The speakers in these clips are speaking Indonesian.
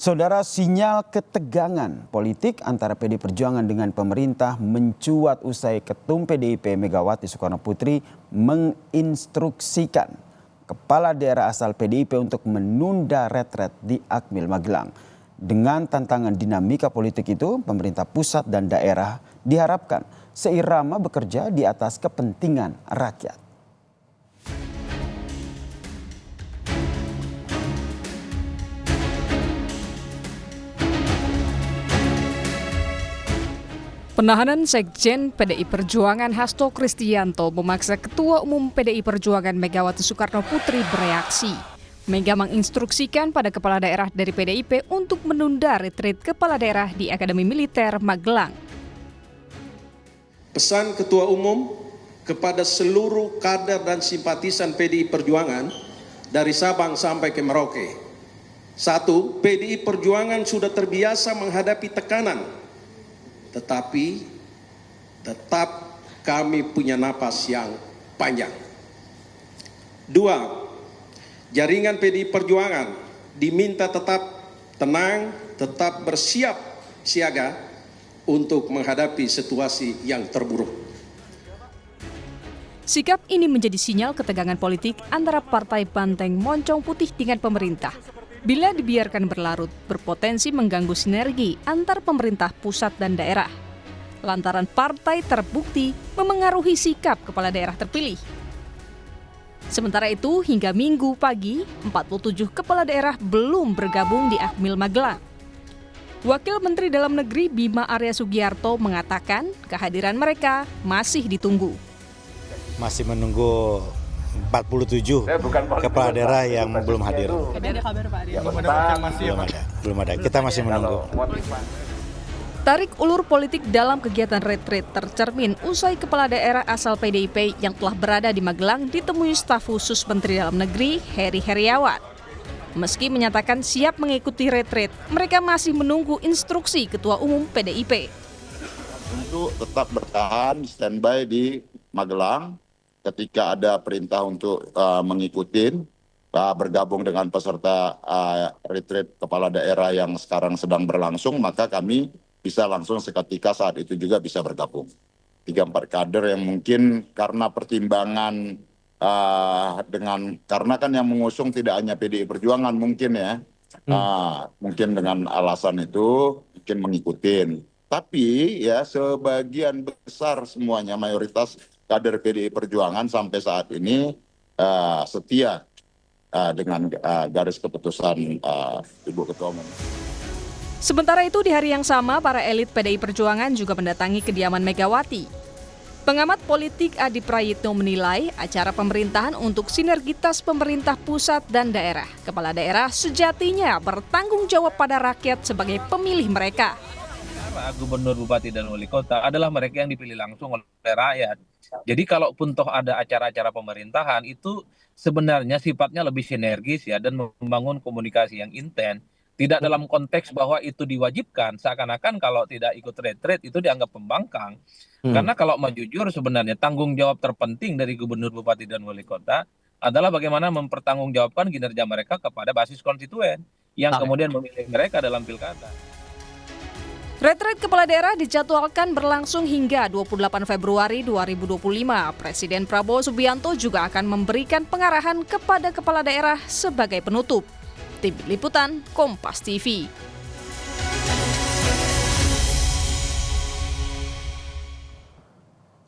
Saudara, sinyal ketegangan politik antara PD Perjuangan dengan pemerintah mencuat usai Ketum PDIP Megawati Soekarno Putri menginstruksikan kepala daerah asal PDIP untuk menunda retret di Akmil Magelang. Dengan tantangan dinamika politik itu, pemerintah pusat dan daerah diharapkan seirama bekerja di atas kepentingan rakyat. Penahanan Sekjen PDI Perjuangan Hasto Kristianto memaksa Ketua Umum PDI Perjuangan Megawati Soekarno Putri bereaksi. Mega menginstruksikan pada kepala daerah dari PDIP untuk menunda retreat kepala daerah di Akademi Militer Magelang. Pesan Ketua Umum kepada seluruh kader dan simpatisan PDI Perjuangan dari Sabang sampai ke Merauke. 1. PDI Perjuangan sudah terbiasa menghadapi tekanan. Tetapi tetap kami punya napas yang panjang. 2. Jaringan PDI Perjuangan diminta tetap tenang, tetap bersiap siaga untuk menghadapi situasi yang terburuk. Sikap ini menjadi sinyal ketegangan politik antara Partai Banteng Moncong Putih dengan pemerintah. Bila dibiarkan berlarut, berpotensi mengganggu sinergi antar pemerintah pusat dan daerah. Lantaran partai terbukti memengaruhi sikap kepala daerah terpilih. Sementara itu, hingga Minggu pagi, 47 kepala daerah belum bergabung di Akmil Magelang. Wakil Menteri Dalam Negeri Bima Arya Sugiarto mengatakan kehadiran mereka masih ditunggu. Masih menunggu 47 kepala daerah yang belum hadir. Ada kabar Pak Arya? Belum ada. Kita masih menunggu. Tarik ulur politik dalam kegiatan retreat tercermin usai kepala daerah asal PDIP yang telah berada di Magelang ditemui staf khusus Menteri Dalam Negeri Heri Heriawan. Meski menyatakan siap mengikuti retreat, mereka masih menunggu instruksi Ketua Umum PDIP. Untuk tetap bertahan standby di Magelang. Ketika ada perintah untuk mengikuti bergabung dengan peserta retreat kepala daerah yang sekarang sedang berlangsung, maka kami bisa langsung seketika saat itu juga bisa bergabung. 3-4 kader yang mungkin karena pertimbangan karena kan yang mengusung tidak hanya PDI Perjuangan mungkin ya, mungkin dengan alasan itu mungkin mengikuti. Tapi ya sebagian besar semuanya mayoritas kader PDI Perjuangan sampai saat ini setia dengan garis keputusan Ibu Ketua Umum. Sementara itu di hari yang sama, para elit PDI Perjuangan juga mendatangi kediaman Megawati. Pengamat politik Adi Prayitno menilai acara pemerintahan untuk sinergitas pemerintah pusat dan daerah. Kepala daerah sejatinya bertanggung jawab pada rakyat sebagai pemilih mereka. Gubernur, bupati, dan wali kota adalah mereka yang dipilih langsung oleh rakyat. Jadi kalaupun toh ada acara-acara pemerintahan itu sebenarnya sifatnya lebih sinergis ya dan membangun komunikasi yang intens. Tidak dalam konteks bahwa itu diwajibkan, seakan-akan kalau tidak ikut retreat itu dianggap pembangkang. Karena kalau mau jujur sebenarnya tanggung jawab terpenting dari gubernur, bupati, dan wali kota adalah bagaimana mempertanggungjawabkan kinerja mereka kepada basis konstituen yang kemudian memilih mereka dalam pilkada. Retreat kepala daerah dijadwalkan berlangsung hingga 28 Februari 2025. Presiden Prabowo Subianto juga akan memberikan pengarahan kepada kepala daerah sebagai penutup. Tim Liputan Kompas TV.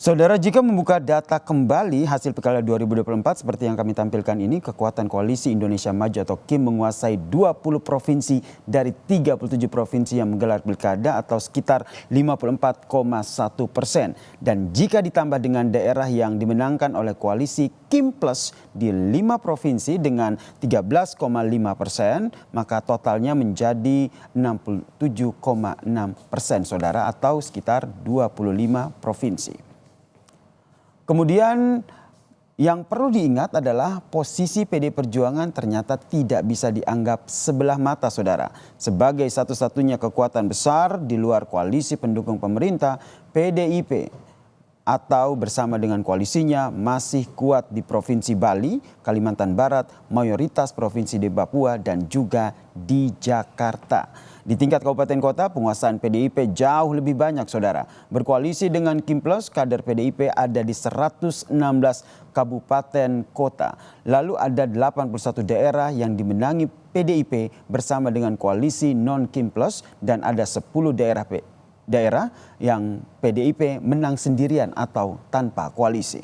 Saudara, jika membuka data kembali hasil Pilkada 2024 seperti yang kami tampilkan ini, kekuatan Koalisi Indonesia Maju atau KIM menguasai 20 provinsi dari 37 provinsi yang menggelar Pilkada atau sekitar 54,1%. Dan jika ditambah dengan daerah yang dimenangkan oleh Koalisi KIM Plus di 5 provinsi dengan 13,5%, maka totalnya menjadi 67,6%, saudara, atau sekitar 25 provinsi. Kemudian yang perlu diingat adalah posisi PDI Perjuangan ternyata tidak bisa dianggap sebelah mata, saudara. Sebagai satu-satunya kekuatan besar di luar koalisi pendukung pemerintah, PDIP atau bersama dengan koalisinya masih kuat di Provinsi Bali, Kalimantan Barat, mayoritas provinsi di Papua, dan juga di Jakarta. Di tingkat kabupaten kota, penguasaan PDIP jauh lebih banyak, saudara. Berkoalisi dengan Kim Plus, kader PDIP ada di 116 kabupaten kota. Lalu ada 81 daerah yang dimenangi PDIP bersama dengan koalisi non-Kim Plus, dan ada 10 daerah yang PDIP menang sendirian atau tanpa koalisi.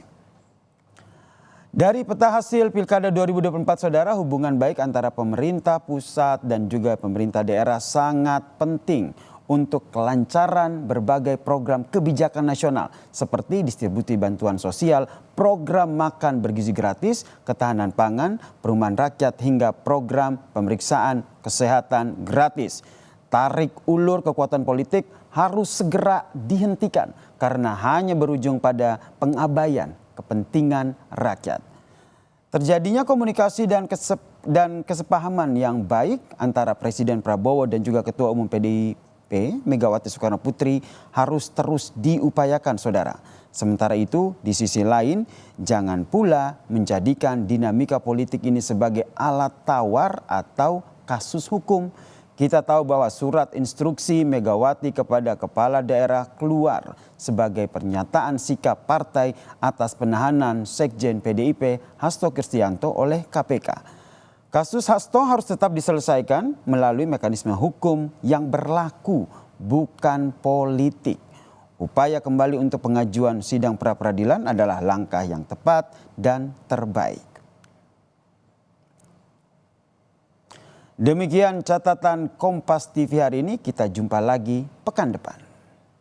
Dari peta hasil Pilkada 2024, saudara, hubungan baik antara pemerintah pusat dan juga pemerintah daerah sangat penting untuk kelancaran berbagai program kebijakan nasional seperti distribusi bantuan sosial, program makan bergizi gratis, ketahanan pangan, perumahan rakyat, hingga program pemeriksaan kesehatan gratis. Tarik ulur kekuatan politik harus segera dihentikan karena hanya berujung pada pengabaian kepentingan rakyat. Terjadinya komunikasi dan kesepahaman yang baik antara Presiden Prabowo dan juga Ketua Umum PDIP Megawati Soekarno Putri harus terus diupayakan, saudara. Sementara itu, di sisi lain, jangan pula menjadikan dinamika politik ini sebagai alat tawar atau kasus hukum. Kita tahu bahwa surat instruksi Megawati kepada kepala daerah keluar sebagai pernyataan sikap partai atas penahanan Sekjen PDIP Hasto Kristianto oleh KPK. Kasus Hasto harus tetap diselesaikan melalui mekanisme hukum yang berlaku, bukan politik. Upaya kembali untuk pengajuan sidang pra-peradilan adalah langkah yang tepat dan terbaik. Demikian catatan Kompas TV hari ini, kita jumpa lagi pekan depan.